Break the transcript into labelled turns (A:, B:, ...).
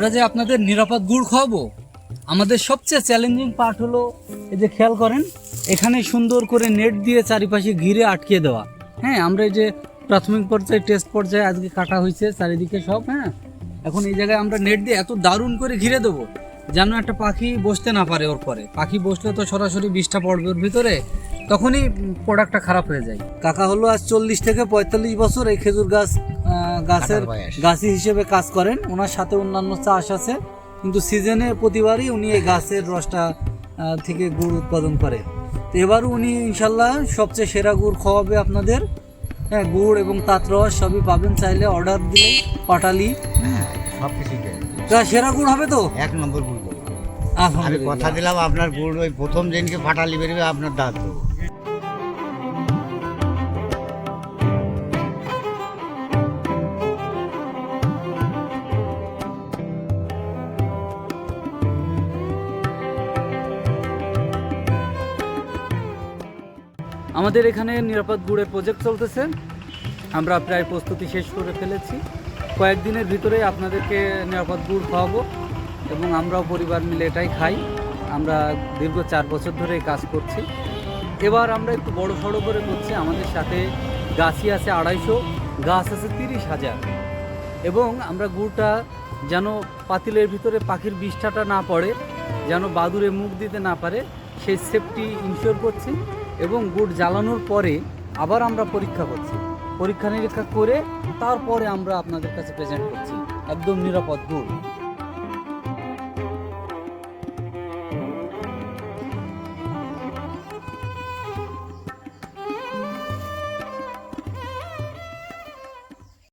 A: আমরা যে আপনাদের নিরাপদ গুড় খাওয়াবো, আমাদের সবচেয়ে চ্যালেঞ্জিং পার্ট হলো এই যে খেয়াল করেন, এখানে সুন্দর করে নেট দিয়ে চারিপাশে ঘিরে আটকে দেওয়া। হ্যাঁ, আমরা এই যে প্রাথমিক পর্যায়ে টেস্ট পর্যায়ে আজকে কাটা হয়েছে চারিদিকে সব। হ্যাঁ, এখন এই জায়গায় আমরা নেট দিয়ে এত দারুণ করে ঘিরে দেবো যেন একটা পাখি বসতে না পারে ওর পরে। পাখি বসলে তো সরাসরি বিষটা পড়বে ওর ভিতরে, তখনই প্রোডাক্টটা খারাপ হয়ে যায়। কাকা হলো আজ 40 থেকে 45 বছর এই খেজুর গাছের গাছি হিসেবে কাজ করেন। ওনার সাথে অন্যান্য চাষ আছে, কিন্তু সিজনে প্রতিবারই উনি এই গাছের রসটা থেকে গুড় উৎপাদন করে। তো এবারও উনি ইনশাল্লাহ সবচেয়ে সেরা গুড় খাওয়াবে আপনাদের। হ্যাঁ, গুড় এবং তাঁত রস সবই পাবেন, চাইলে অর্ডার দিলে পাটালি
B: সব কিছু
A: সেরা গুড় হবে তো।
B: 1 নম্বর গুড় আমি কথা দিলাম, আপনার গুড় ওই প্রথম দিনকে ফাটালি বেরোবে আপনার দাঁত দেবো।
A: আমাদের এখানে নিরাপদ গুড়ের প্রজেক্ট চলতেছে, আমরা প্রায় প্রস্তুতি শেষ করে ফেলেছি। কয়েকদিনের ভিতরে আপনাদেরকে নিরাপদ গুড় খাওয়াবো এবং আমরাও পরিবার মিলে এটাই খাই। আমরা দীর্ঘ 4 বছর ধরে এই কাজ করছি। এবার আমরা একটু বড় সড়ো করে করছি। আমাদের সাথে গাছই আছে 250, গাছ আছে 30,000, এবং আমরা গুড়টা যেন পাতিলের ভিতরে পাখির বিষ্ঠাটা না পড়ে, যেন বাদুড়ে মুখ দিতে না পারে, সেই সেফটি ইনশিওর করছি। এবং গুড় জ্বালানোর পরে আবার আমরা পরীক্ষা করছি, পরীক্ষা নিরীক্ষা করে তারপরে আমরা আপনাদের কাছে প্রেজেন্ট করছি একদম নিরাপদ গুড়।